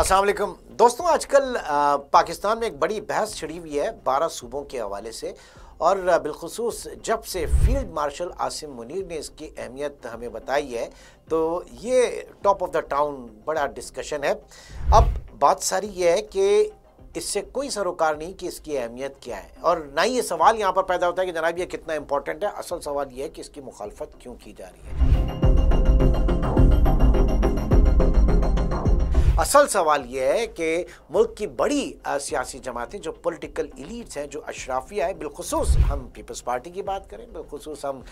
अस्सलाम वालेकुम दोस्तों, आजकल पाकिस्तान में एक बड़ी बहस छिड़ी हुई है 12 सूबों के हवाले से। और बिलखुसूस जब से फील्ड मार्शल आसिम मुनीर ने इसकी अहमियत हमें बताई है तो ये टॉप ऑफ द टाउन बड़ा डिस्कशन है। अब बात सारी ये है कि इससे कोई सरोकार नहीं कि इसकी अहमियत क्या है, और ना ही ये सवाल यहाँ पर पैदा होता है कि जनाब ये कितना इंपॉर्टेंट है। असल सवाल ये है कि इसकी मुखालफत क्यों की जा रही है। असल सवाल यह है कि मुल्क की बड़ी सियासी जमातें, जो पॉलिटिकल इलीट्स हैं, जो अशराफिया है, बिलखुसूस हम पीपल्स पार्टी की बात करें, बिलखुसूस हम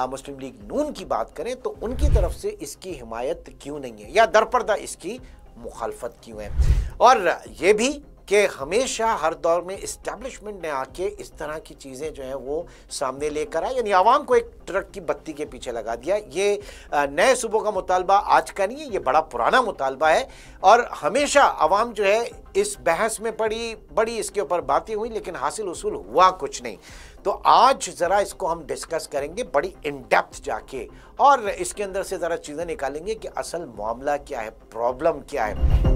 मुस्लिम लीग नून की बात करें, तो उनकी तरफ से इसकी हिमायत क्यों नहीं है या दरपर्दा इसकी मुखालफत क्यों है। और ये भी कि हमेशा हर दौर में इस्टेब्लिशमेंट ने आके इस तरह की चीज़ें जो हैं वो सामने लेकर आए, यानी आवाम को एक ट्रक की बत्ती के पीछे लगा दिया। ये नए सूबों का मुतालबा आज का नहीं है, ये बड़ा पुराना मुतालबा है और हमेशा आवाम जो है इस बहस में पड़ी, बड़ी इसके ऊपर बातें हुई, लेकिन हासिल उसूल हुआ कुछ नहीं। तो आज ज़रा इसको हम डिस्कस करेंगे बड़ी इन डेप्थ जाके, और इसके अंदर से ज़रा चीज़ें निकालेंगे कि असल मामला क्या है, प्रॉब्लम क्या है।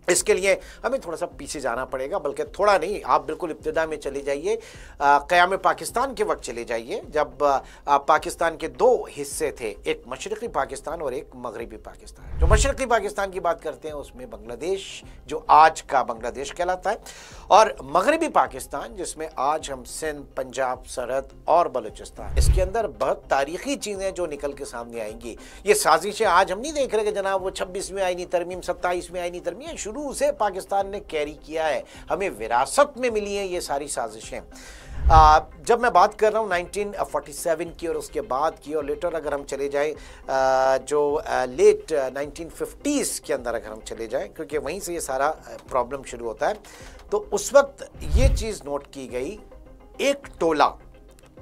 इसके लिए हमें थोड़ा सा पीछे जाना पड़ेगा, बल्कि थोड़ा नहीं, आप बिल्कुल इब्तिदा में चले जाइए, क़याम पाकिस्तान के वक्त चले जाइए, जब पाकिस्तान के दो हिस्से थे, एक मशरक़ी पाकिस्तान और एक मगरबी पाकिस्तान। जो मशरक़ी पाकिस्तान की बात करते हैं उसमें बांग्लादेश, जो आज का बांग्लादेश कहलाता है, और मगरबी पाकिस्तान जिसमें आज हम सिंध, पंजाब, सरहद और बलूचिस्तान, इसके अंदर बहुत तारीख़ी चीज़ें जो निकल के सामने आएंगी। ये साजिशें आज हम नहीं देख रहे कि जनाब वो 26वीं आईनी तरमीम, 27वीं आईनी तरमीम, शुरू से पाकिस्तान ने कैरी किया है, हमें विरासत में मिली है ये सारी साजिशें। जब मैं बात कर रहा हूँ 1947 की और उसके बाद की, और लेटर अगर हम चले जाएं जो लेट 1950s के अंदर अगर हम चले जाएं, क्योंकि वहीं से ये सारा प्रॉब्लम शुरू होता है, तो उस वक्त ये चीज़ नोट की गई, एक टोला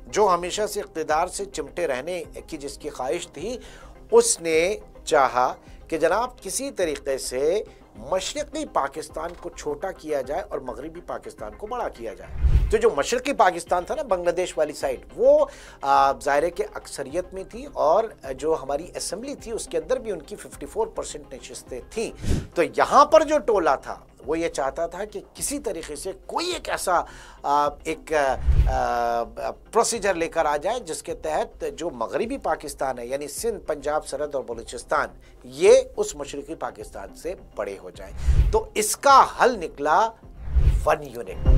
जो हमेशा से इक़्तिदार से चिमटे रहने की जिसकी ख्वाहिश थी, उसने चाहा कि जनाब किसी तरीके से मशरक़ी पाकिस्तान को छोटा किया जाए और मगरबी पाकिस्तान को बड़ा किया जाए। तो जो मशरक़ी पाकिस्तान था ना, बांग्लादेश वाली साइड, वो ज़ाहिर के अक्सरियत में थी, और जो हमारी असम्बली थी उसके अंदर भी उनकी 54% नशिस्तें थी। तो यहाँ पर जो टोला था वो ये चाहता था कि किसी तरीके से कोई एक ऐसा एक प्रोसीजर लेकर आ जाए जिसके तहत जो मगरबी पाकिस्तान है, यानी सिंध, पंजाब, सरहद और बलूचिस्तान, ये उस मशरक़ी पाकिस्तान से बड़े हो जाए। तो इसका हल निकला 1 यूनिट।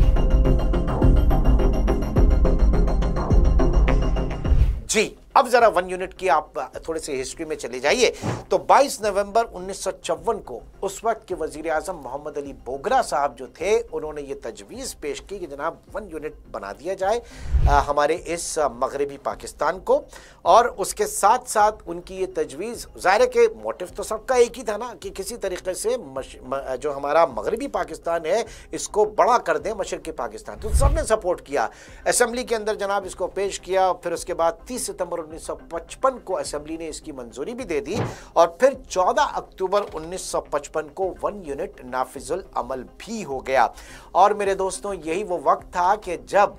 जी, अब जरा 1 यूनिट की आप थोड़े से हिस्ट्री में चले जाइए। तो 22 नवंबर 1954 को उस वक्त के वजीर आजम मोहम्मद अली बोगरा साहब जो थे, उन्होंने ये तजवीज़ पेश की कि जनाब 1 यूनिट बना दिया जाए हमारे इस मगरबी पाकिस्तान को। और उसके साथ साथ उनकी ये तजवीज़, ज़ाहिर के मोटिव तो सबका एक ही था ना, कि किसी तरीके से जो हमारा मगरबी पाकिस्तान है इसको बड़ा कर दें मशरक़ी पाकिस्तान। तो सबने सपोर्ट किया, असम्बली के अंदर जनाब इसको पेश किया। फिर उसके बाद 30 सितंबर 1955 को असेंबली ने इसकी मंजूरी भी दे दी, और फिर 14 अक्टूबर 1955 को 1 यूनिट नाफिजुल अमल भी हो गया। और मेरे दोस्तों, यही वो वक्त था कि जब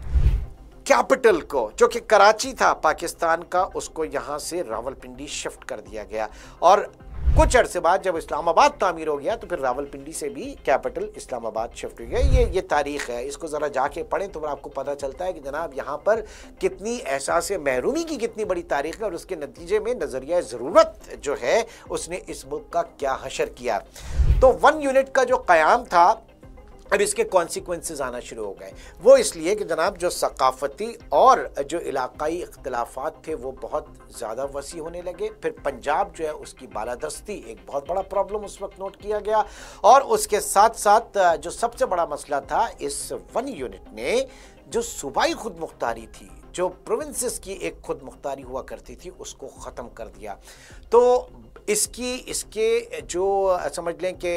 कैपिटल को, जो कि कराची था पाकिस्तान का, उसको यहाँ से रावलपिंडी शिफ्ट कर दिया गया। और कुछ अरसे बाद जब इस्लामाबाद तामीर हो गया तो फिर रावलपिंडी से भी कैपिटल इस्लामाबाद शिफ्ट हो गया। ये तारीख़ है, इसको ज़रा जाके पढ़ें तो आपको पता चलता है कि जनाब यहाँ पर कितनी एहसास महरूमी की कितनी बड़ी तारीख़ है, और उसके नतीजे में नज़रिया ज़रूरत जो है उसने इस मुल्क का क्या हशर किया। तो 1 यूनिट का जो क़याम था, अब इसके कॉन्सिक्वेंसेस आना शुरू हो गए। वो इसलिए कि जनाब जो सकाफ़ती और जो इलाक़ाई इख्तिलाफ़ात थे वो बहुत ज़्यादा वसी होने लगे। फिर पंजाब जो है उसकी बालादस्ती एक बहुत बड़ा प्रॉब्लम उस वक्त नोट किया गया। और उसके साथ साथ जो सबसे बड़ा मसला था, इस 1 यूनिट ने जो सूबाई खुद मुख्तारी थी, जो प्रोविंसेस की एक खुद मुख्तारी हुआ करती थी, उसको ख़त्म कर दिया। तो इसके जो समझ लें कि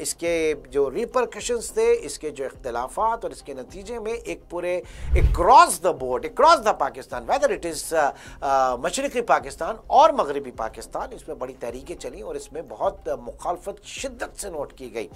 इसके जो रिपरकशंस थे, इसके जो इख्तिलाफात, और इसके नतीजे में एक पूरे across the board, across the Pakistan, whether it is मशरक़ी पाकिस्तान और मगरबी पाकिस्तान, इसमें बड़ी तहरीकें चली और इसमें बहुत मुखालफत शिद्दत से नोट की गई।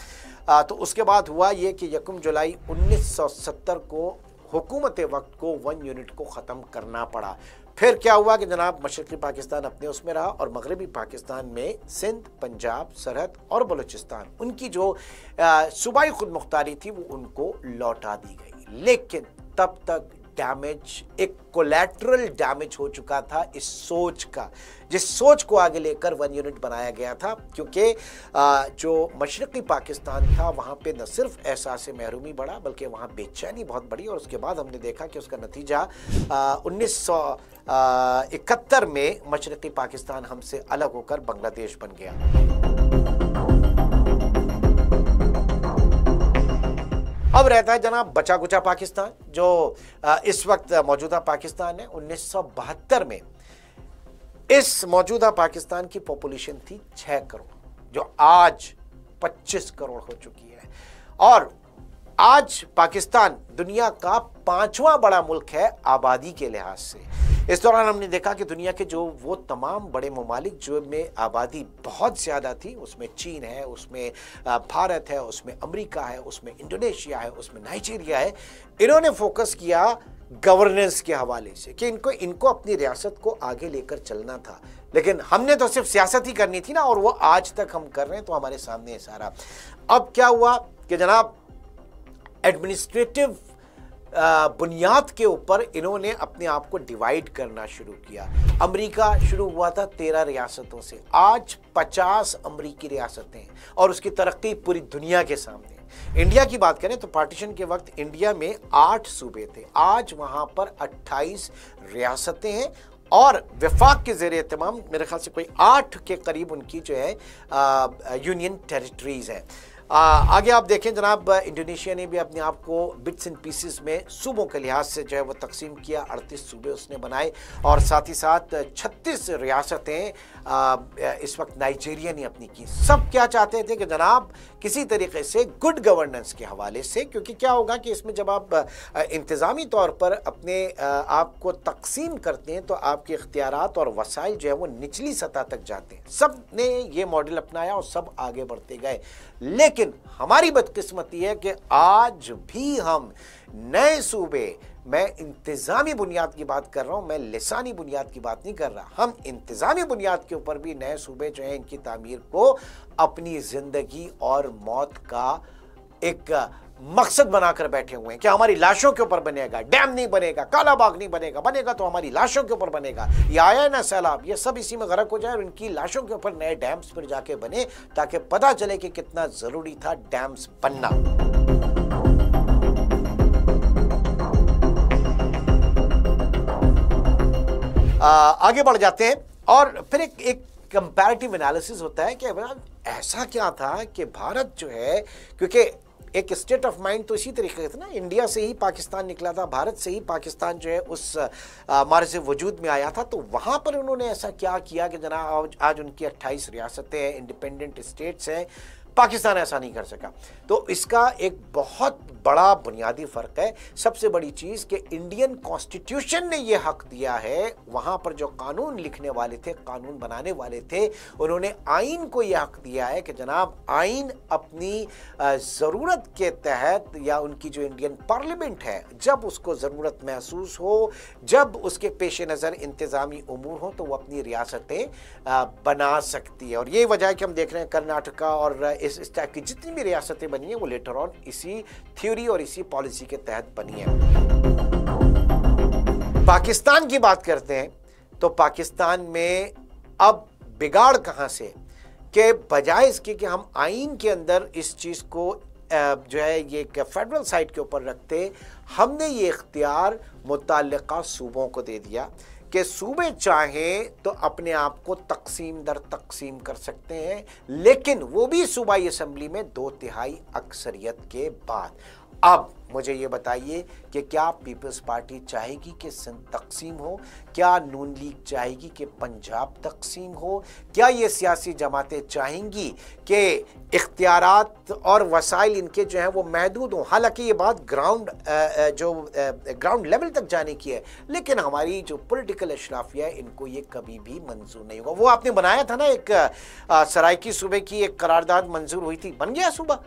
तो उसके बाद हुआ ये कि 1 जुलाई 1970 को हुकूमत वक्त को 1 यूनिट को ख़त्म करना पड़ा। फिर क्या हुआ कि जनाब मशरक़ी पाकिस्तान अपने उसमें रहा और मगरबी पाकिस्तान में सिंध, पंजाब, सरहद और बलूचिस्तान, उनकी जो सूबाई खुद मुख्तारी थी वो उनको लौटा दी गई। लेकिन तब तक डैमेज, एक कोलैटरल डैमेज हो चुका था इस सोच का, जिस सोच को आगे लेकर वन यूनिट बनाया गया था। क्योंकि जो मशरक़ी पाकिस्तान था वहाँ पे न सिर्फ एहसास महरूमी बढ़ा बल्कि वहाँ बेचैनी बहुत बढ़ी, और उसके बाद हमने देखा कि उसका नतीजा 1971 में मशरक़ी पाकिस्तान हमसे अलग होकर बांग्लादेश बन गया। अब रहता है जनाब बचा कुचा पाकिस्तान, जो इस वक्त मौजूदा पाकिस्तान है। 1972 में इस मौजूदा पाकिस्तान की पॉपुलेशन थी 6 करोड़, जो आज 25 करोड़ हो चुकी है, और आज पाकिस्तान दुनिया का 5वां बड़ा मुल्क है आबादी के लिहाज से। इस दौरान हमने देखा कि दुनिया के जो वो तमाम बड़े ममालिक जो में आबादी बहुत ज़्यादा थी, उसमें चीन है, उसमें भारत है, उसमें अमेरिका है, उसमें इंडोनेशिया है, उसमें नाइजीरिया है। इन्होंने फोकस किया गवर्नेंस के हवाले से कि इनको अपनी रियासत को आगे लेकर चलना था। लेकिन हमने तो सिर्फ सियासत ही करनी थी ना, और वो आज तक हम कर रहे हैं, तो हमारे सामने है सारा। अब क्या हुआ कि जनाब एडमिनिस्ट्रेटिव बुनियाद के ऊपर इन्होंने अपने आप को डिवाइड करना शुरू किया। अमेरिका शुरू हुआ था 13 रियासतों से, आज 50 अमेरिकी रियासतें हैं, और उसकी तरक्की पूरी दुनिया के सामने। इंडिया की बात करें तो पार्टीशन के वक्त इंडिया में 8 सूबे थे, आज वहां पर 28 रियासतें हैं, और वफाक के ज़ेरे एहतमाम मेरे ख्याल से कोई 8 के करीब उनकी जो है यूनियन टेरिटरीज है। आगे आप देखें जनाब, इंडोनेशिया ने भी अपने आप को बिट्स एंड पीसेस में सूबों के लिहाज से जो है वो तकसीम किया। 38 सूबे उसने बनाए, और साथ ही साथ 36 रियासतें इस वक्त नाइजीरिया ने अपनी की। सब क्या चाहते थे कि जनाब किसी तरीके से गुड गवर्नेंस के हवाले से, क्योंकि क्या होगा कि इसमें जब आप इंतज़ामी तौर पर अपने आप को तकसीम करते हैं तो आपके इख्तियारात और वसाइल जो है वो निचली सतह तक जाते हैं। सब ने ये मॉडल अपनाया और सब आगे बढ़ते गए। लेकिन हमारी बदकिस्मती है कि आज भी हम नए सूबे, मैं इंतज़ामी बुनियाद की बात कर रहा हूं, मैं लिसानी बुनियाद की बात नहीं कर रहा, हम इंतज़ामी बुनियाद के ऊपर भी नए सूबे जो हैं इनकी तामीर को अपनी ज़िंदगी और मौत का एक मकसद बनाकर बैठे हुए हैं कि हमारी लाशों के ऊपर बनेगा, डैम नहीं बनेगा, काला बाग नहीं बनेगा, बनेगा तो हमारी लाशों के ऊपर बनेगा। ये आया है ना सैलाब, ये सब इसी में गरक हो जाए और इनकी लाशों के ऊपर नए डैम्स पर जाके बने, ताकि पता चले कि कितना जरूरी था डैम्स बनना। आगे बढ़ जाते हैं, और फिर एक कंपैरेटिव एनालिसिस होता है कि ऐसा क्या था कि भारत जो है, क्योंकि एक स्टेट ऑफ माइंड तो इसी तरीके से था ना, इंडिया से ही पाकिस्तान निकला था, भारत से ही पाकिस्तान जो है उस मार्ज़ वजूद में आया था। तो वहाँ पर उन्होंने ऐसा क्या किया कि जनाब आज उनकी 28 रियासतें हैं, इंडिपेंडेंट स्टेट्स हैं, पाकिस्तान ऐसा नहीं कर सका। तो इसका एक बहुत बड़ा बुनियादी फ़र्क है। सबसे बड़ी चीज़ कि इंडियन कॉन्स्टिट्यूशन ने ये हक दिया है, वहाँ पर जो कानून लिखने वाले थे, कानून बनाने वाले थे, उन्होंने आइन को ये हक दिया है कि जनाब आइन अपनी ज़रूरत के तहत, या उनकी जो इंडियन पार्लियामेंट है, जब उसको ज़रूरत महसूस हो, जब उसके पेश नज़र इंतज़ामी उमूर हो, तो वो अपनी रियासतें बना सकती है। और यही वजह है कि हम देख रहे हैं कर्नाटका और इस टाइप की जितनी भी रियासतें बनी हैं वो लेटर ऑन इसी थ्योरी और इसी पॉलिसी के तहत बनी है। पाकिस्तान की बात करते हैं तो पाकिस्तान में अब बिगाड़ कहां से, कि बजाय इसके कि हम आइन के अंदर इस चीज को जो है ये फेडरल साइड के ऊपर रखते, हमने ये इख्तियार मुतल्लिका सूबों को दे दिया कि सूबे चाहें तो अपने आप को तकसीम दर तकसीम कर सकते हैं, लेकिन वो भी सूबाई असम्बली में 2/3 अक्सरियत के बाद। अब मुझे ये बताइए कि क्या पीपल्स पार्टी चाहेगी कि सिंध तकसीम हो? क्या नून लीग चाहेगी कि पंजाब तकसीम हो? क्या ये सियासी जमातें चाहेंगी कि इख्तियारात और वसाइल इनके जो हैं वो महदूद हों? हालांकि ये बात ग्राउंड लेवल तक जाने की है, लेकिन हमारी जो पॉलिटिकल अशराफिया है इनको ये कभी भी मंजूर नहीं होगा। वो आपने बनाया था ना, एक सराइकी सूबे की एक करारदाद मंजूर हुई थी, बन गया सूबा,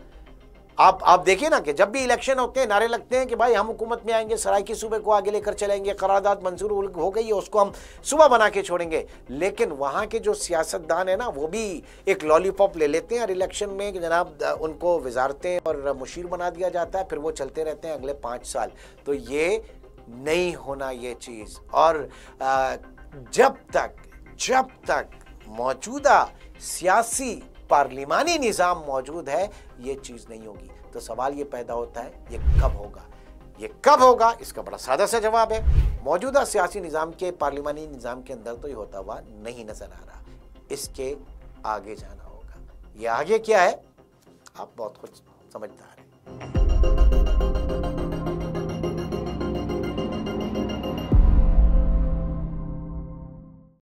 आप देखिए ना कि जब भी इलेक्शन होते हैं नारे लगते हैं कि भाई हम हुकूमत में आएंगे, सराइकी सूबे को आगे लेकर चलेंगे, करारदाद मंजूर हो गई है उसको हम सुबह बना के छोड़ेंगे। लेकिन वहां के जो सियासतदान है ना वो भी एक लॉलीपॉप ले लेते हैं और इलेक्शन में जनाब उनको वजारतें और मुशीर बना दिया जाता है, फिर वो चलते रहते हैं अगले 5 साल। तो ये नहीं होना ये चीज। और जब तक मौजूदा सियासी पार्लिमानी निज़ाम मौजूद है ये चीज़ नहीं होगी। तो सवाल ये पैदा होता है ये कब होगा? इसका बड़ा सादा सा जवाब है, मौजूदा सियासी निज़ाम के पार्लिमानी निज़ाम के अंदर तो ये होता हुआ नहीं नजर आ रहा, इसके आगे जाना होगा। ये आगे क्या है आप बहुत कुछ समझदार हैं।